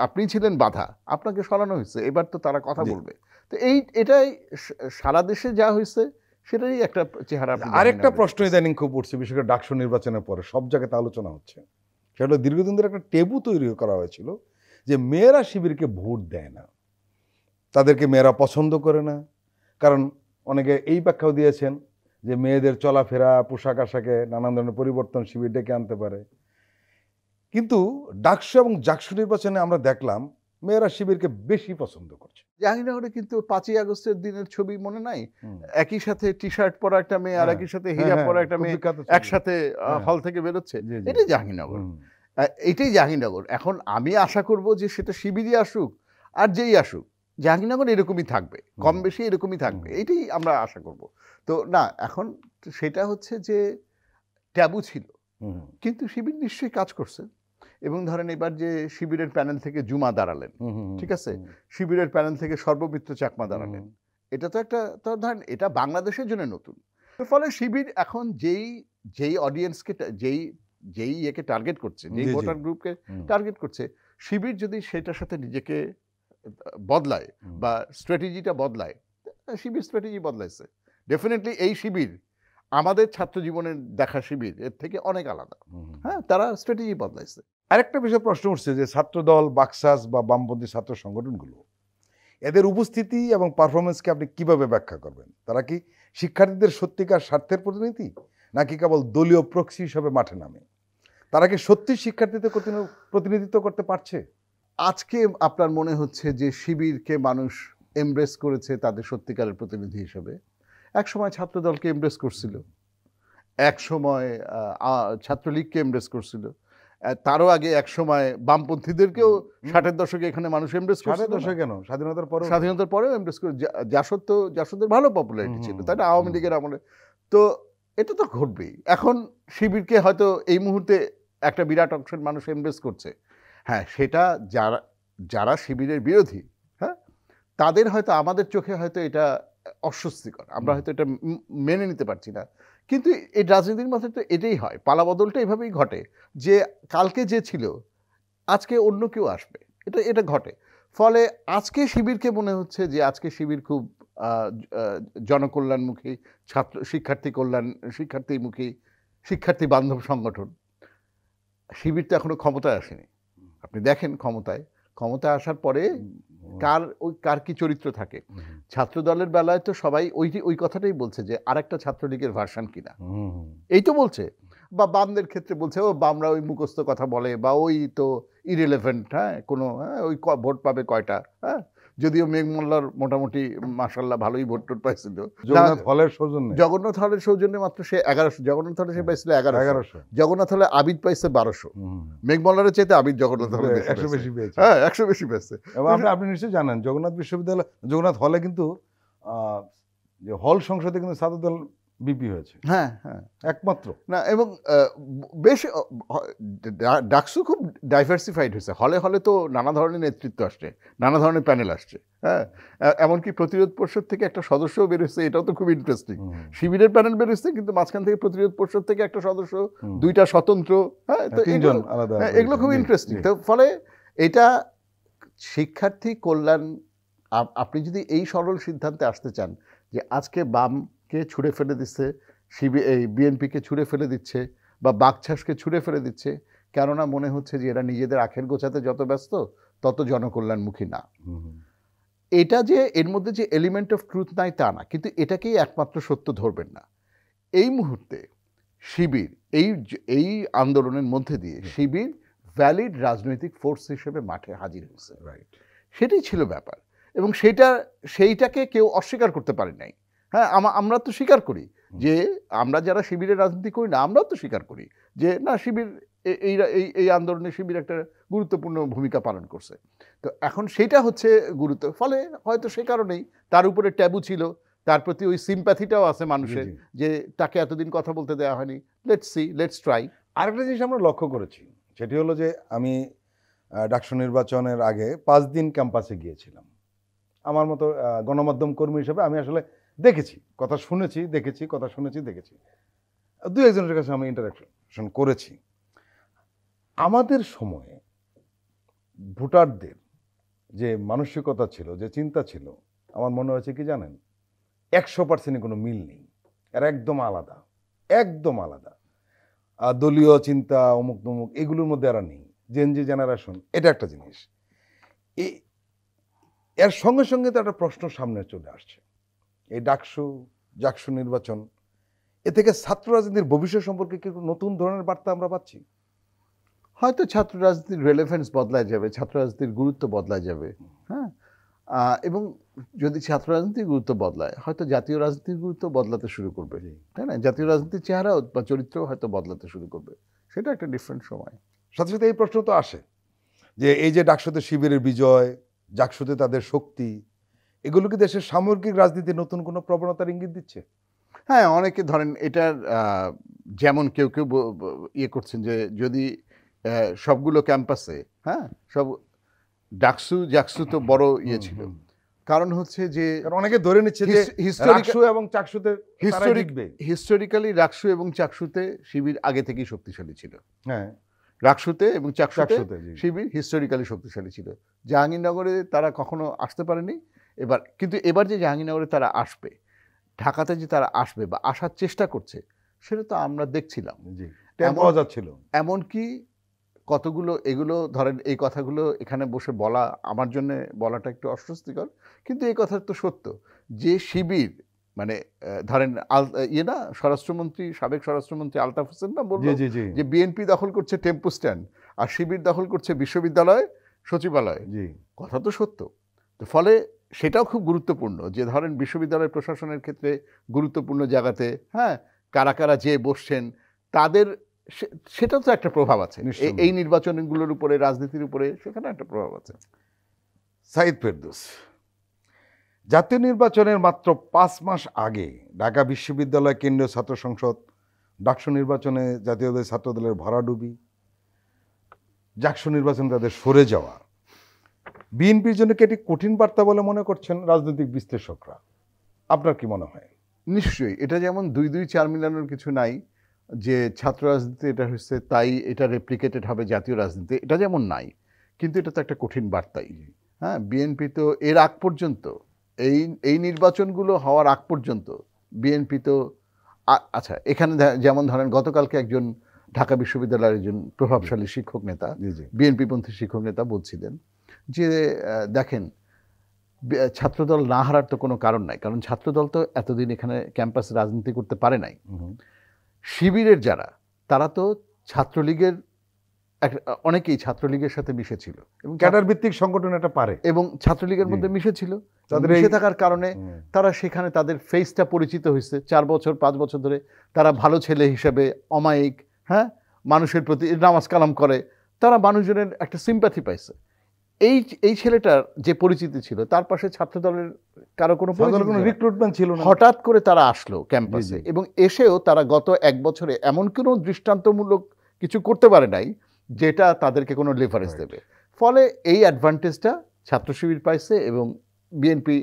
আপনি ছিলেন বাধা, আপনাকে সরানো হয়েছে, এবার তো তারা কথা বলবে। তো এটাই সারা দেশে যা হয়েছে সেটাই একটা চেহারা। আরেকটা প্রশ্ন ইদানিং খুব উঠছে, বিশেষ করে ডাকসু নির্বাচনের পরে সব জায়গাতে আলোচনা হচ্ছে, সেটা দীর্ঘদিন ধরে একটা টেবু তৈরি করা হয়েছিল যে মেয়েরা শিবিরকে ভোট দেয় না, তাদেরকে মেয়েরা পছন্দ করে না। কারণ অনেকে এই ব্যাখ্যাও দিয়েছেন যে মেয়েদের চলাফেরা, পোশাক আশাকে নানান ধরনের পরিবর্তন শিবির ডেকে আনতে পারে। কিন্তু ডাকসু এবং জাকসু নির্বাচনে আমরা দেখলাম মেয়েরা শিবিরকে বেশি পছন্দ করছে। জাহাঙ্গীরনগরে কিন্তু 5ই আগস্টের দিনের ছবি মনে নাই? একই সাথে টি শার্ট পরা একটা মেয়ে আর একই সাথে হিজাব পরা একটা মেয়ে একসাথে হল থেকে বেরোচ্ছে, এটাই জাহাঙ্গীরনগর। এটাই জাহাঙ্গীরনগর। এখন আমি আশা করব যে সেটা শিবিরই আসুক আর যেই আসুক, জাহাঙ্গীরনগর এরকমই থাকবে, কম বেশি এরকমই থাকবে, এটাই আমরা আশা করব। তো না, এখন সেটা হচ্ছে যে ট্যাবু ছিল, কিন্তু শিবির নিশ্চয়ই কাজ করছে। এবং ধরেন এবার যে শিবিরের প্যানেল থেকে জুমা দাঁড়ালেন, ঠিক আছে, শিবিরের প্যানেল থেকে সর্বমিত্র চাকমা দাঁড়ালেন, এটা তো একটা, তো ধরেন এটা বাংলাদেশের জন্য নতুন। ফলে শিবির এখন যেই অডিয়েন্সকে, যেই একে টার্গেট করছে, যেই ভোটার গ্রুপকে টার্গেট করছে, শিবির যদি সেটার সাথে নিজেকে বদলায় বা স্ট্র্যাটেজিটা বদলায়, শিবির স্ট্র্যাটেজি বদলাইছে ডেফিনেটলি। এই শিবির আমাদের ছাত্র জীবনের দেখা শিবির এর থেকে অনেক আলাদা। হ্যাঁ, তারা স্ট্র্যাটেজি বদলাইছে। আরেকটা বিষয় প্রশ্ন উঠছে যে ছাত্রদল, বাকশাস বা বামপন্থী ছাত্র সংগঠনগুলো, এদের উপস্থিতি এবং পারফরমেন্সকে আপনি কিভাবে ব্যাখ্যা করবেন? তারা কি শিক্ষার্থীদের সত্যিকার স্বার্থের প্রতিনিধি, নাকি কেবল দলীয় প্রক্সি হিসাবে মাঠে নামে? তারা কি সত্যি শিক্ষার্থীদের প্রতিনিধিত্ব করতে পারছে? আজকে আপনার মনে হচ্ছে যে শিবিরকে মানুষ এমব্রেস করেছে তাদের সত্যিকারের প্রতিনিধি হিসেবে? এক সময় ছাত্রদলকে এমব্রেস করছিল, এক সময় ছাত্রলীগকে এমব্রেস করছিল, তারও আগে এক সময় বামপন্থীদেরকেও 60-এর দশকে এখানে মানুষ এমব্রেস করছিল। 60-এর দশকে কেন, স্বাধীনতার পরেও এমব্রেস করে। জাসদের ভালো পপুলারিটি ছিল, তাই না, আওয়ামী লীগের আমলে। তো এটা তো ঘটবেই। এখন শিবিরকে হয়তো এই মুহূর্তে একটা বিরাট অংশের মানুষ এমব্রেস করছে। হ্যাঁ, সেটা যারা শিবিরের বিরোধী, হ্যাঁ, তাদের হয়তো, আমাদের চোখে হয়তো এটা অস্বস্তিকর, আমরা হয়তো এটা মেনে নিতে পারছি না। কিন্তু এই রাজনীতির মধ্যে তো এটাই হয়, পালাবদলটা এভাবেই ঘটে, যে কালকে যে ছিল আজকে অন্য কেউ আসবে, এটা ঘটে। ফলে আজকে শিবিরকে মনে হচ্ছে যে আজকে শিবির খুব জনকল্যাণমুখী, শিক্ষার্থীমুখী, শিক্ষার্থী বান্ধব সংগঠন। শিবির তো এখনো ক্ষমতায় আসেনি। আপনি দেখেন ক্ষমতায় আসার পরে কার কি চরিত্র থাকে। ছাত্র দলের বেলায় তো সবাই ওই কথাটাই বলছে যে আরেকটা ছাত্রলীগের ভার্সন কিনা, এই তো বলছে। বা বামদের ক্ষেত্রে বলছে ও বামরা ওই মুখস্থ কথা বলে, বা ওই তো ইরেলেভেন্ট, হ্যাঁ, কোনো ওই ভোট পাবে কয়টা। হ্যাঁ, যদিও মেঘ মোল্লার মোটামুটি মাশাআল্লাহ ভালোই ভোট পাইছিল জগন্নাথ হলের সৌজন্যে, মাত্র সে 1100, জগন্নাথ হলে সে পাইছিল 1100, জগন্নাথ হলে আবিদ পাইছে 1200, মেঘ মোল্লারের চাইতে আবিদ জগন্নাথ হলে 100 বেশি পেয়েছে। হ্যাঁ, 100 বেশি পেয়েছে। আপনি নিশ্চয়ই জানেন জগন্নাথ হলে কিন্তু যে হল সংসদে কিন্তু ছাত্রদল বিপি হয়েছে। হ্যাঁ হ্যাঁ, একমাত্র না। এবং বেশ ডাকসু খুব ডাইভার্সিফাইড হয়েছে। হলে তো নানা ধরনের নেতৃত্ব আসছে, নানা ধরনের প্যানেল আসছে। হ্যাঁ, এমনকি প্রতিরোধ পরিষদ থেকে একটা সদস্যও বেরোচ্ছে, এটাও তো খুব ইন্টারেস্টিং। শিবিরের প্যানেল বেরোচ্ছে, কিন্তু মাঝখান থেকে প্রতিরোধ পরিষদ থেকে একটা সদস্য, 2টা স্বতন্ত্র। হ্যাঁ, তো এগুলো খুব ইন্টারেস্টিং। তো ফলে এটা শিক্ষার্থী কল্যাণ, আপনি যদি এই সরল সিদ্ধান্তে আসতে চান যে আজকে বামকে ছুঁড়ে ফেলে দিচ্ছে, বিএনপিকে ছুঁড়ে ফেলে দিচ্ছে, বা বাকছাসকে ছুঁড়ে ফেলে দিচ্ছে, কেননা মনে হচ্ছে যে এরা নিজেদের আখের গোছাতে যত ব্যস্ত তত জনকল্যাণমুখী না। এটা যে এর মধ্যে যে এলিমেন্ট অফ ট্রুথ নাই তা না, কিন্তু এটাকেই একমাত্র সত্য ধরবেন না। এই মুহূর্তে শিবির এই আন্দোলনের মধ্যে দিয়ে শিবির ভ্যালিড রাজনৈতিক ফোর্স হিসেবে মাঠে হাজির হয়েছে। সেটাই ছিল ব্যাপার, এবং সেইটাকে কেউ অস্বীকার করতে পারে নাই। হ্যাঁ, আমরা তো স্বীকার করি যে আমরা যারা শিবিরের রাজনীতি করি না, আমরাও তো স্বীকার করি যে না, শিবির এই আন্দোলনে শিবির একটা গুরুত্বপূর্ণ ভূমিকা পালন করছে। তো এখন সেটা হচ্ছে গুরুত্ব, ফলে হয়তো সে কারণেই তার উপরে ট্যাবু ছিল, তার প্রতি ওই সিম্প্যাথিটাও আছে মানুষের, যে তাকে এতদিন কথা বলতে দেওয়া হয়নি, লেটস সি, লেটস ট্রাই। আরেকটা জিনিস আমরা লক্ষ্য করেছি, সেটি হলো যে আমি ডাকসু নির্বাচনের আগে 5 দিন ক্যাম্পাসে গিয়েছিলাম। আমার মতো গণমাধ্যম কর্মী হিসেবে আমি আসলে দেখেছি, কথা শুনেছি, দেখেছি, কথা শুনেছি, দেখেছি, 2-1 কাছে আমি ইন্টারাকশন করেছি। আমাদের সময়ে ভোটারদের যে মানসিকতা ছিল, যে চিন্তা ছিল, আমার মনে হয়েছে কি জানেন, 100% কোনো মিল নেই, এরা একদম আলাদা, একদম আলাদা। দলীয় চিন্তা, অমুক তমুক, এগুলোর মধ্যে এরা নেই। জেনজি জেনারেশন, এটা একটা জিনিস। এর সঙ্গে সঙ্গে তো একটা প্রশ্ন সামনে চলে আসছে, এই জাকসু নির্বাচন, এ থেকে ছাত্র রাজনীতির ভবিষ্যৎ সম্পর্কে কি নতুন ধরনের বার্তা আমরা পাচ্ছি? হয়তো ছাত্র রাজনীতির রেলেভেন্স বদলায় যাবে, ছাত্র রাজনীতির গুরুত্ব বদলায় যাবে। হ্যাঁ, এবং যদি ছাত্র রাজনীতির গুরুত্ব বদলায়, হয়তো জাতীয় রাজনীতির গুরুত্ব বদলাতে শুরু করবে, তাই না? জাতীয় রাজনীতির চেহারাও বা চরিত্রও হয়তো বদলাতে শুরু করবে, সেটা একটা ডিফারেন্ট সময়। সাথে সাথে এই প্রশ্ন তো আসে যে এই যে ডাকসুতে শিবিরের বিজয়, জাকসুতে তাদের শক্তি, এগুলো কি দেশের সামগ্রিক রাজনীতির নতুন কোনো প্রবণতার ইঙ্গিত দিচ্ছে? হ্যাঁ, অনেকে ধরেন এটার যেমন কেউ কেউ ইয়ে করছেন যে যদি সবগুলো ক্যাম্পাসে, হ্যাঁ, সব জাকসু তো বড় ইয়ে ছিল, কারণ হচ্ছে যে অনেকে ধরে নিচ্ছে যে রাকসু এবং চাকসুতে হিস্টোরিক্যালি রাকসু এবং চাকসুতে শিবির আগে থেকেই শক্তিশালী ছিল। হ্যাঁ, রাকসুতে এবং চাকসুতে শিবির হিস্টোরিক্যালি শক্তিশালী ছিল। জাহাঙ্গীরনগরে তারা কখনো আসতে পারেনি, কিন্তু এবার যে জাহাঙ্গীরনগরে তারা আসবে, ঢাকাতে যে তারা আসবে বা আসার চেষ্টা করছে, সেটা তো আমরা দেখছিলাম, পাওয়া যাচ্ছিল। এমনকি কতগুলো, এগুলো ধরেন এই কথাগুলো এখানে বসে বলা আমার জন্য বলাটা একটু অস্বস্তিকর, কিন্তু এই কথা তো সত্য যে শিবির মানে ধরেন স্বরাষ্ট্রমন্ত্রী, সাবেক স্বরাষ্ট্রমন্ত্রী আলতাফ হোসেন না বলল যে বিএনপি দখল করছে টেম্পো স্ট্যান্ড আর শিবির দখল করছে বিশ্ববিদ্যালয় সচিবালয়। কথা তো সত্য। তো ফলে সেটাও খুব গুরুত্বপূর্ণ যে ধরেন বিশ্ববিদ্যালয় প্রশাসনের ক্ষেত্রে গুরুত্বপূর্ণ জায়গাতে, হ্যাঁ, কারা কারা যে বসছেন তাদের, সেটাও তো একটা প্রভাব আছে এই নির্বাচনগুলোর উপরে, রাজনীতির উপরে, সেখানে একটা প্রভাব আছে। সাইদ ফেরদৌস, জাতীয় নির্বাচনের মাত্র 5 মাস আগে ঢাকা বিশ্ববিদ্যালয় কেন্দ্রীয় ছাত্র সংসদ ডাকসু নির্বাচনে জাতীয় ছাত্র দলের ভরাডুবি, জাকসু নির্বাচনে তাদের সরে যাওয়া, বিএনপির জন্য কি এটি কঠিন বার্তা বলে মনে করছেন রাজনৈতিক বিশ্লেষকরা? আপনার কি মনে হয়? নিশ্চয়ই, এটা যেমন 2-2-4 মিলানোর কিছু নাই যে ছাত্র রাজনীতি এটা হচ্ছে তাই এটা রেপ্লিকেটেড হবে জাতীয় রাজনীতি, এটা যেমন নাই, কিন্তু এটা তো একটা কঠিন বার্তাই। হ্যাঁ, বিএনপি তো এর আগ পর্যন্ত, এই নির্বাচনগুলো হওয়ার আগ পর্যন্ত বিএনপি তো, আচ্ছা এখানে যেমন ধরেন গতকালকে একজন ঢাকা বিশ্ববিদ্যালয়ের একজন প্রভাবশালী শিক্ষক নেতা, বিএনপিপন্থী শিক্ষক নেতা বলছিলেন যে দেখেন, ছাত্রদল না হারার তো কোনো কারণ নাই, কারণ ছাত্রদল তো এতদিন এখানে ক্যাম্পাসে রাজনীতি করতে পারে নাই। শিবিরের যারা, তারা তো ছাত্রলীগের, অনেকেই ছাত্রলীগের সাথে মিশেছিল এবং ক্যাডার ভিত্তিক সংগঠন এটা পারে, এবং ছাত্রলীগের মধ্যে মিশেছিল, মিশে থাকার কারণে তারা সেখানে তাদের ফেসটা পরিচিত হয়েছে। 4 বছর 5 বছর ধরে তারা ভালো ছেলে হিসেবে অমায়িক, হ্যাঁ, মানুষের প্রতি নামাজ কালাম করে, তারা মানুষজনের একটা সিম্প্যাথি পাইছে। এই ছেলেটার যে পরিচিতি ছিল, তার পাশে ছাত্রদলের কারো কোনো রিক্রুটমেন্ট ছিল না, হঠাৎ করে তারা আসলো ক্যাম্পাসে, এবং এসেও তারা গত 1 বছরে এমন কোনো দৃষ্টান্তমূলক কিছু করতে পারে নাই যেটা তাদেরকে কোনো লেভারেজ দেবে। ফলে এই অ্যাডভান্টেজটা ছাত্র শিবির পাইছে এবং বিএনপি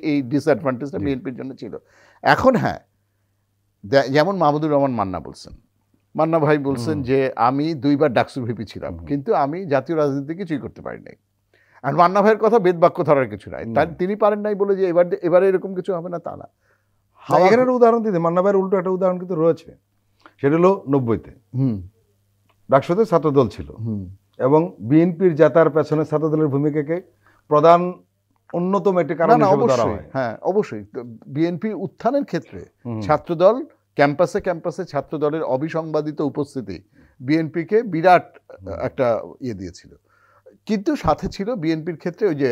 এই ডিসঅ্যাডভান্টেজটা বিএনপির জন্য ছিল। এখন হ্যাঁ, যেমন মাহমুদুর রহমান মান্না ভাই বলছেন যে আমি 2বার ডাকসু ভিপি ছিলাম, কিন্তু আমি জাতীয় রাজনীতি কিছুই করতে পারি নাই। আর মান্না ভাইয়ের কথা বেদ বাক্য ধরার কিছু নাই, তিনি পারেন নাই বলে যে এবারে এরকম কিছু হবে না তা না। এখানে একটা উদাহরণ দিতে, মান্না ভাইয়ের উল্টো একটা উদাহরণ কিন্তু রয়েছে, সেটা হলো 90-তে ডাকসুতে ছাত্রদল ছিল এবং বিএনপির জেতার পেছনে ছাত্রদলের ভূমিকাকে প্রধান অন্যতম একটি কারণ হিসেবে ধরা হয়। হ্যাঁ, অবশ্যই বিএনপির উত্থানের ক্ষেত্রে ছাত্রদল ক্যাম্পাসে ছাত্রদলের অবিসংবাদিত উপস্থিতি বিএনপিকে বিরাট একটা ইয়ে দিয়েছিল। কিন্তু সাথে ছিল বিএনপির ক্ষেত্রে ওই যে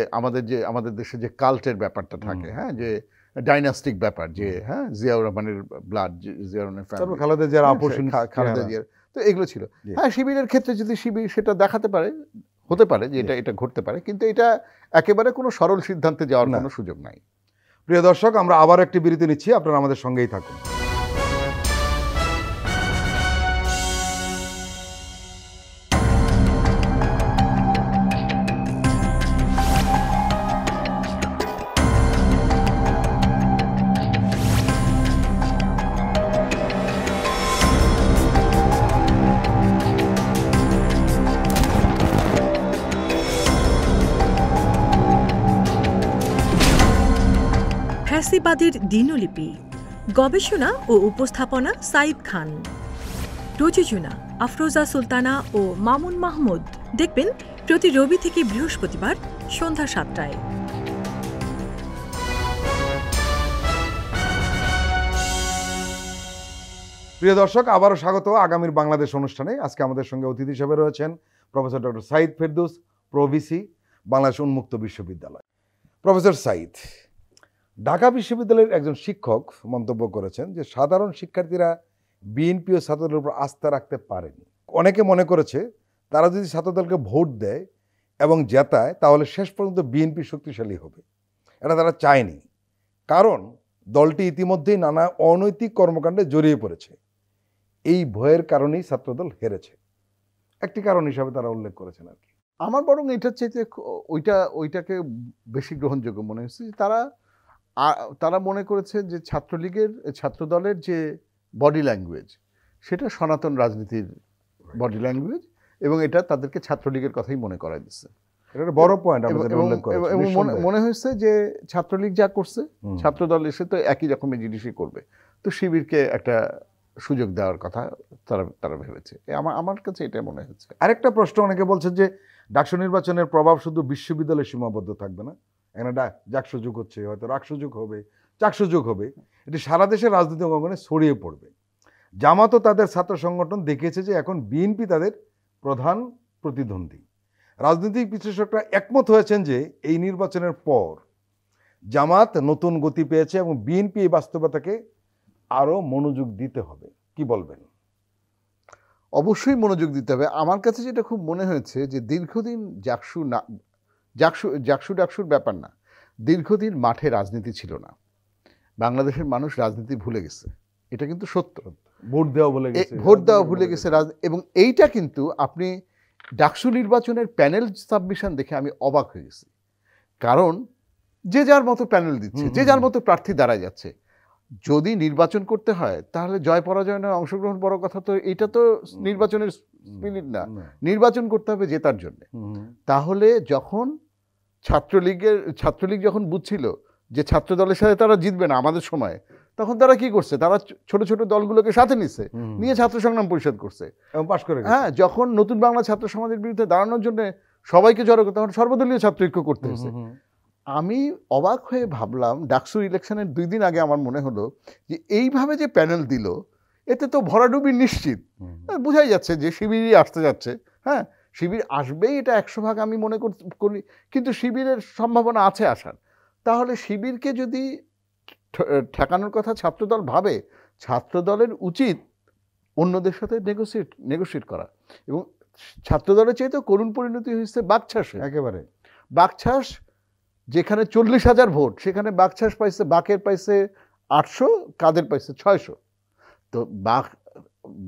আমাদের দেশে যে কাল্টের ব্যাপারটা থাকে, হ্যাঁ, যে ডাইনাস্টিক ব্যাপার, যে হ্যাঁ জিয়াউর রহমানের ব্লাড, জিয়াউর রহমানের তারপর ফ্যামিলি, খালেদা জিয়ার আপোষণ, খালেদা জিয়ার, তো এগুলো ছিল। জি। হ্যাঁ, শিবিরের ক্ষেত্রে যদি শিবির সেটা দেখাতে পারে, হতে পারে যে এটা ঘটতে পারে, কিন্তু এটা একেবারে কোনো সরল সিদ্ধান্তে যাওয়ার না। কোনো সুযোগ নাই। প্রিয় দর্শক, আমরা আবার একটি বিরতি নিচ্ছি, আপনারা আমাদের সঙ্গেই থাকুন। ফ্যাসিবাদের দিনলিপি, গবেষণা ও উপস্থাপনা সাইদ খান, প্রযোজনা আফরোজা সুলতানা ও মামুন মাহমুদ। দেখবেন প্রতি রবি থেকে বৃহস্পতিবার সন্ধ্যা 7টায়। প্রিয় দর্শক, আবারও স্বাগত আগামীর বাংলাদেশ অনুষ্ঠানে। আজকে আমাদের সঙ্গে অতিথি হিসেবে রয়েছেন professor doctor Saeed Ferdous, pro VC, Bangladesh উন্মুক্ত বিশ্ববিদ্যালয়। প্রফেসর সাইদ, ঢাকা বিশ্ববিদ্যালয়ের একজন শিক্ষক মন্তব্য করেছেন যে সাধারণ শিক্ষার্থীরা বিএনপি ও ছাত্রদলের উপর আস্থা রাখতে পারেনি। অনেকে মনে করেছে তারা যদি ছাত্রদলকে ভোট দেয় এবং জেতায় তাহলে শেষ পর্যন্ত বিএনপি শক্তিশালী হবে। এটা তারা চায়নি, কারণ দলটি ইতিমধ্যেই নানা অনৈতিক কর্মকাণ্ডে জড়িয়ে পড়েছে। এই ভয়ের কারণেই ছাত্রদল হেরেছে, একটি কারণ হিসাবে তারা উল্লেখ করেছেন আর কি। আমার বরং এটার চাইতে ওইটাকে বেশি গ্রহণযোগ্য মনে হচ্ছে। তারা মনে করেছে যে ছাত্রদলের যে বডি ল্যাঙ্গুয়েজ, সেটা সনাতন রাজনীতির বডি ল্যাঙ্গুয়েজ, এবং এটা তাদেরকে ছাত্রলীগের কথাই মনে করাই দিচ্ছে। এটা বড় পয়েন্ট এবং মনে হয়েছে যে ছাত্রলীগ যা করছে ছাত্রদল এসে তো একই রকমের জিনিসই করবে, তো শিবিরকে একটা সুযোগ দেওয়ার কথা তারা ভেবেছে। আমার কাছে এটা মনে হচ্ছে। আরেকটা প্রশ্ন, অনেকে বলছে যে ডাকসু নির্বাচনের প্রভাব শুধু বিশ্ববিদ্যালয়ে সীমাবদ্ধ থাকবে না, এখানে ডাকসু যুগ হচ্ছে, হয়তো রাকসু যুগ হবে, চাকসু যুগ হবে, এটি সারা দেশের রাজনৈতিক অঙ্গনে ছড়িয়ে পড়বে। জামাতও তাদের ছাত্র সংগঠন দেখিয়েছে যে এখন বিএনপি তাদের প্রধান প্রতিদ্বন্দ্বী। রাজনৈতিক বিশ্লেষকরা একমত হয়েছেন যে এই নির্বাচনের পর জামাত নতুন গতি পেয়েছে এবং বিএনপি এই বাস্তবতাকে আরো মনোযোগ দিতে হবে। কি বলবেন? অবশ্যই মনোযোগ দিতে হবে। আমার কাছে যেটা খুব মনে হয়েছে যে দীর্ঘদিন ডাকসুর ব্যাপার না, দীর্ঘদিন মাঠে রাজনীতি ছিল না, বাংলাদেশের মানুষ রাজনীতি ভুলে গেছে, এটা কিন্তু সত্য। ভোট দেওয়া ভুলে গেছে এবং এইটা কিন্তু আপনি ডাকসু নির্বাচনের প্যানেল সাবমিশন দেখে আমি অবাক হয়ে গেছি। কারণ যে যার মতো প্যানেল দিচ্ছে, যে যার মতো প্রার্থী দাঁড়ায় যাচ্ছে। যদি নির্বাচন করতে হয় তাহলে জয় পরাজয় নয়, অংশগ্রহণ বড় কথা। তো এটা তো নির্বাচনের স্পিরিট না, নির্বাচন করতে হবে জেতার জন্য। তাহলে যখন ছাত্রলীগ যখন বুঝছিল যে ছাত্র দলের সাথে তারা জিতবে না আমাদের সময়, তখন তারা কি করছে, তারা ছোট ছোট দলগুলোকে সাথে নিয়ে ছাত্র সংগ্রাম পরিষদ করছে এবং পাশ করে। হ্যাঁ, যখন নতুন বাংলা ছাত্র সমাজের বিরুদ্ধে দাঁড়ানোর জন্য সবাইকে জড়ো করতে, তখন সর্বদলীয় ছাত্র ঐক্য করতে হয়েছে। আমি অবাক হয়ে ভাবলাম, ডাকসু ইলেকশনের 2 দিন আগে আমার মনে হলো যে এইভাবে যে প্যানেল দিল, এতে তো ভরাডুবি নিশ্চিত। বোঝাই যাচ্ছে যে শিবিরই আসতে যাচ্ছে। হ্যাঁ, শিবির আসবেই, এটা 100% আমি মনে করি, কিন্তু শিবিরের সম্ভাবনা আছে আসার। তাহলে শিবিরকে যদি ঠেকানোর কথা ছাত্রদল ভাবে, ছাত্রদলের উচিত অন্যদের সাথে নেগোসিয়েট করা। এবং ছাত্রদলের চাইতে করুণ পরিণতি হয়েছে বাকছাসে। একেবারে বাকছাস, যেখানে 40,000 ভোট, সেখানে বাকছাস পাইছে, বাকের পাইছে 800, কাদের পাইছে 600। তো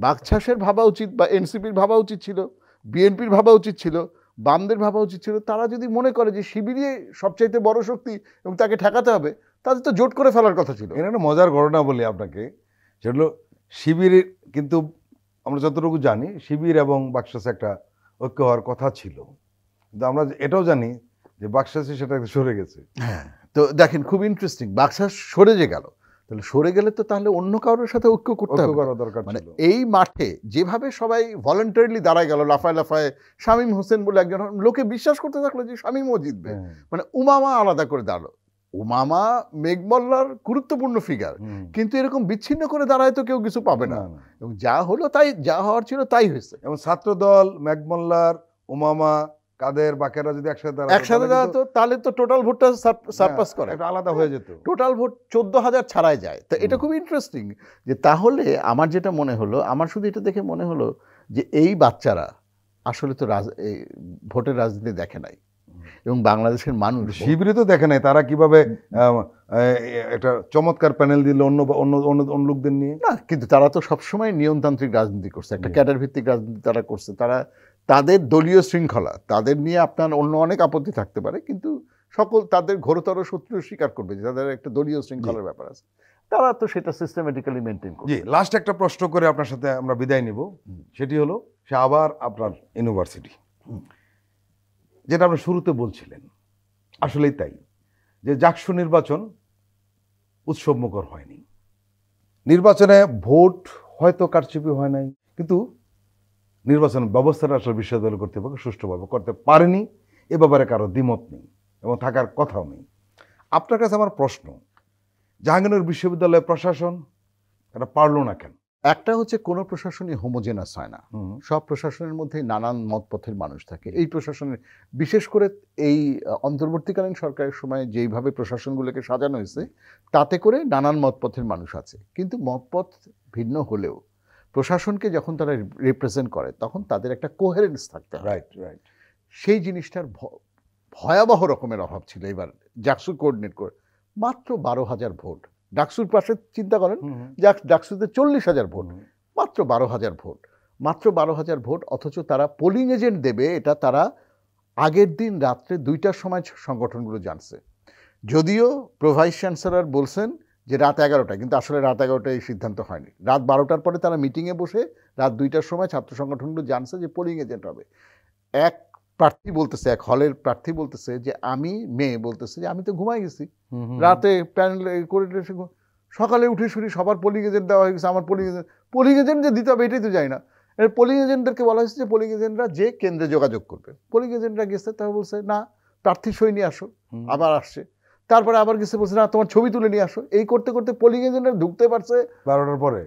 বাকছাসের ভাবা উচিত, বা এনসিপির ভাবা উচিত ছিল, বিএনপির ভাবা উচিত ছিল, বামদের ভাবা উচিত ছিল। তারা যদি মনে করে যে শিবিরই সবচাইতে বড় শক্তি এবং তাকে ঠেকাতে হবে, তাদের তো জোট করে ফেলার কথা ছিল। এটা একটা মজার ঘটনা বলি আপনাকে, সেগুলো শিবিরের, কিন্তু আমরা যতটুকু জানি শিবির এবং বাকশাসে একটা ঐক্য হওয়ার কথা ছিল, কিন্তু আমরা এটাও জানি যে বাকশাসে সেটা সরে গেছে। হ্যাঁ, তো দেখেন খুব ইন্টারেস্টিং, বাকশাস সরে যে গেল, তাহলে সরে গেলে তো তাহলে অন্য কারোর সাথে ঐক্য করতে হবে, দরকার মানে ছিল। এই মাঠে যেভাবে সবাই ভলান্টারিলি দাঁড়ায় গেল লাফায়, শামীম হোসেন বলে একজন, লোকে বিশ্বাস করতে থাকলো যে শামীমও জিতবে। মানে উমামা আলাদা করে দাঁড়ালো। উমামা মেঘমল্লার গুরুত্বপূর্ণ ফিগার, কিন্তু এরকম বিচ্ছিন্ন করে দাঁড়ায় তো কেউ কিছু পাবে না। এবং যা হলো তাই, যা হওয়ার ছিল তাই হয়েছে। এবং ছাত্রদল, মেঘমল্লার, উমামা, কাদের বাকেরা যদি একসাথে একসাথে দাঁড়াতো তাহলে তো টোটাল ভোটটা সারপাস করে, একটা আলাদা হয়ে যেত। টোটাল ভোট 14,000 ছাড়াই যায়। তো এটা খুব ইন্টারেস্টিং যে তাহলে আমার যেটা মনে হলো, আমার শুধু এটা দেখে মনে হলো যে এই বাচ্চারা আসলে তো ভোটের রাজনীতি দেখে নাই, এবং বাংলাদেশের মানুষ শিবিরই তো দেখে নাই তারা কিভাবে একটা চমৎকার প্যানেল দিল অন্য অন্য অন্য লোকদের নিয়ে। না, কিন্তু তারা তো সবসময় নিয়মতান্ত্রিক রাজনীতি করছে, একটা ক্যাডার ভিত্তিক রাজনীতি তারা করছে। তারা তাদের দলীয় শৃঙ্খলা, তাদের নিয়ে আপনার অন্য অনেক আপত্তি থাকতে পারে, কিন্তু সকল তাদের ঘোরতর শত্রু স্বীকার করবে যে তাদের একটা দলীয় শৃঙ্খলার ব্যাপার আছে, তারা তো সেটা সিস্টেমেটিক্যালি মেনটেন করবে। জি, লাস্ট একটা প্রশ্ন করে আপনার সাথে আমরা বিদায় নিব। সেটি হলো সে আবার আপনার ইউনিভার্সিটি, যেটা আপনি শুরুতে বলছিলেন, আসলেই তাই যে জাকসু নির্বাচন উৎসবমুখর হয়নি। নির্বাচনে ভোট হয়তো কারচুপি হয় নাই, কিন্তু নির্বাচন ব্যবস্থাটা আসলে বিশ্ববিদ্যালয় কর্তৃপক্ষ সুষ্ঠুভাবে করতে পারেনি, এ ব্যাপারে কারো দ্বিমত নেই এবং থাকার কথাও নেই। আপনার কাছে আমার প্রশ্ন, জাহাঙ্গীরনগর বিশ্ববিদ্যালয় প্রশাসন এটা পারলো না কেন? একটা হচ্ছে কোনো প্রশাসনই হোমোজেনাস হয় না, সব প্রশাসনের মধ্যে নানান মতপথের মানুষ থাকে। এই প্রশাসনের বিশেষ করে এই অন্তর্বর্তীকালীন সরকারের সময় যেইভাবে প্রশাসনগুলোকে সাজানো হয়েছে, তাতে করে নানান মতপথের মানুষ আছে, কিন্তু মতপথ ভিন্ন হলেও প্রশাসনকে যখন তারা রিপ্রেজেন্ট করে তখন তাদের একটা কোহেরেন্স থাকতে হয়। Right right. সেই জিনিসটার ভয়াবহ রকমের অভাব ছিল। এবার জাকসু কোঅর্ডিনেট করে মাত্র 12,000 ভোট, ডাকসুর পাশে চিন্তা করেন, ডাকসুতে 40,000 ভোট, মাত্র 12,000 ভোট, মাত্র 12,000 ভোট, অথচ তারা পোলিং এজেন্ট দেবে এটা তারা আগের দিন রাত্রে 2টার সময় সংগঠনগুলো জানছে। যদিও প্রভাইস চ্যান্সেলর বলছেন যে রাত 11টায়, কিন্তু আসলে রাত 11টায় এই সিদ্ধান্ত হয়নি। রাত 12টার পরে তারা মিটিংয়ে বসে রাত 2টার সময় ছাত্র সংগঠনগুলো জানছে যে পোলিং এজেন্ট হবে। এক প্রার্থী বলতেছে, এক হলের প্রার্থী বলতেছে যে মেয়ে বলতেছে যে আমি তো ঘুমাই গেছি, রাতে প্যানেল করে সকালে উঠে শুনি সবার পোলিং এজেন্ট দেওয়া হয়ে গেছে, আমার পোলিং এজেন্ট যে দিতে হবে এটাই তো যায় না। এর পোলিং এজেন্টদেরকে বলা হয়েছে যে পোলিং এজেন্টরা যে কেন্দ্রে যোগাযোগ করবে। পোলিং এজেন্টরা গেছে, তারা বলছে না প্রার্থী সই নিয়ে আসো, আবার আসছে, তারপরে আবার গেছে বলছে না তোমার ছবি তুলে নিয়ে আসো। এই করতে করতে পোলিং এজেন্টরা ঢুকতে পারছে 12টার পরে।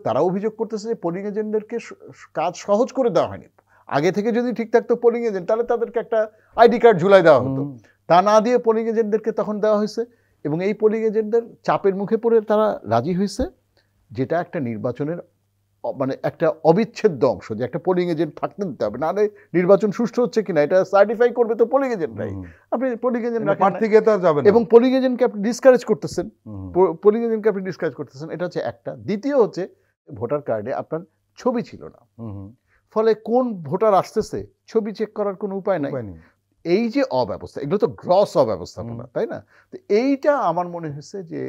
তারা অভিযোগ করতেছে যে পোলিং এজেন্টদেরকে কাজ সহজ করে দেওয়া হয়নি। আগে থেকে যদি ঠিক থাকতো পোলিং এজেন্ট, তাহলে তাদেরকে একটা আইডি কার্ড ঝুলাই দেওয়া হতো, তা না দিয়ে পোলিং এজেন্টদেরকে তখন দেওয়া হয়েছে। এবং এই পোলিং এজেন্টদের চাপের মুখে পড়ে তারা রাজি হয়েছে, যেটা একটা নির্বাচনের মানে একটা অবিচ্ছেদ্য অংশ, যে একটা পোলিং এজেন্ট থাকতে দিতে হবে, নাহলে নির্বাচন সুষ্ঠু হচ্ছে কিনা এটা সার্টিফাই করবে তো পোলিং এজেন্টরাই। আপনি পোলিং এজেন্ট এবং পোলিং এজেন্টকে আপনি ডিসকারেজ করতেছেন, পোলিং এজেন্টকে আপনি ডিসকারেজ করতেছেন, এটা হচ্ছে একটা। দ্বিতীয় হচ্ছে ভোটার কার্ডে আপনার ছবি ছিল না, ফলে কোন ভোটার আসতেছে ছবি চেক করার কোনো উপায় নাই। এই যে অব্যবস্থা, এগুলো তো গ্রস অব্যবস্থাপনা, তাই না? তো এইটা আমার মনে হয়েছে যে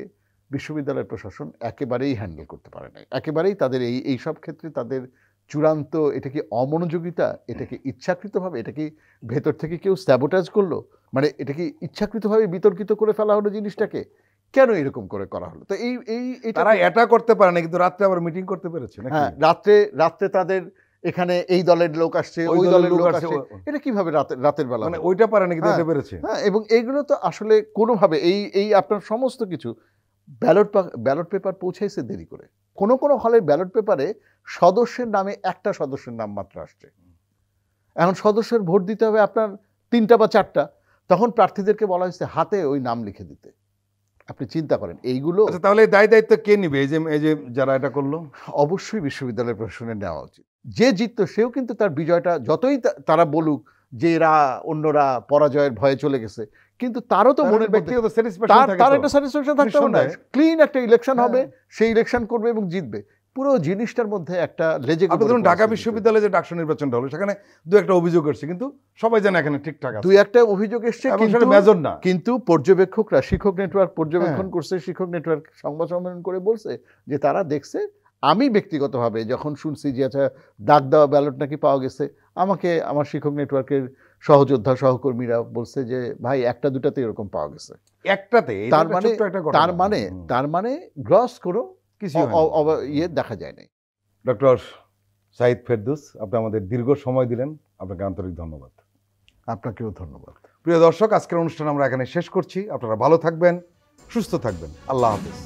বিশ্ববিদ্যালয় প্রশাসন একেবারেই হ্যান্ডেল করতে পারে নাই, একেবারেই তাদের এই সব ক্ষেত্রে তাদের চূড়ান্ত, এটা কি অমনোযোগিতা, এটা কি ইচ্ছাকৃতভাবে, এটা কি ভেতর থেকে কেউ স্যাবোটাজ করলো, মানে এটা কি ইচ্ছাকৃতভাবে বিতর্কিত করে ফেলা হলো জিনিসটাকে, কেন এরকম করে করা হলো? তো তারা এটা করতে পারে না, কিন্তু রাত্রে আবার মিটিং করতে পেরেছে। হ্যাঁ, রাত্রে তাদের এখানে এই দলের লোক আসছে, ওই দলের লোক আসছে, এটা কিভাবে রাতের বেলা মানে ওইটা পারে না, কিন্তু এটা পেরেছে। হ্যাঁ, এবং এইগুলো তো আসলে কোনোভাবে এই আপনার সমস্ত কিছু ব্যালট পেপার পৌঁছাইছে দেরি করে। কোনো হলের ব্যালট পেপারে সদস্যের নামে একটা সদস্যের নাম মাত্র আসছে। এখন সদস্যের ভোট দিতে হবে আপনার 3টা বা 4টা, তখন প্রার্থীদেরকে বলা হয়েছে হাতে ওই নাম লিখে দিতে। আপনি চিন্তা করেন এইগুলো। তাহলে দায় দায়িত্ব কে নিবে? এই যে যারা এটা করলো, অবশ্যই বিশ্ববিদ্যালয় প্রশাসনের নেওয়া উচিত। যে জিততো সেও কিন্তু তার বিজয়টা, যতই তারা বলুক যে এরা অন্যরা পরাজয়ের ভয়ে চলে গেছে, কিন্তু তারও তো মনের ব্যক্তিগত তার একটা স্যাটিসফ্যাকশন থাকতে হবে না। ক্লিন একটা ইলেকশন হবে, সেই ইলেকশন করবে এবং জিতবে। পুরো জিনিসটার মধ্যে একটা ঢাকা বিশ্ববিদ্যালয়ে যে ডাকসু নির্বাচনটা হলো, সেখানে 2-1টা অভিযোগ এসেছে, কিন্তু সবাই জানে এখানে ঠিকঠাক আছে। 2-1টা অভিযোগ এসছে, কিন্তু পর্যবেক্ষকরা, শিক্ষক নেটওয়ার্ক পর্যবেক্ষণ করছে, শিক্ষক নেটওয়ার্ক সংবাদ সম্মেলন করে বলছে যে তারা দেখছে। আমি ব্যক্তিগতভাবে যখন শুনছি যে আচ্ছা দাগ দেওয়া ব্যালট নাকি পাওয়া গেছে, আমাকে আমার শিক্ষক নেটওয়ার্কের সহযোদ্ধা সহকর্মীরা বলছে যে ভাই 1-2টাতে এরকম পাওয়া গেছে, একটাতে। তার মানে গ্রস করো কিছু দেখা যায় নাই। ডক্টর সাঈদ ফেরদৌস, আপনি আমাদের দীর্ঘ সময় দিলেন, আপনাকে আন্তরিক ধন্যবাদ। আপনাকেও ধন্যবাদ। প্রিয় দর্শক, আজকের অনুষ্ঠান আমরা এখানে শেষ করছি। আপনারা ভালো থাকবেন, সুস্থ থাকবেন। আল্লাহ হাফেজ।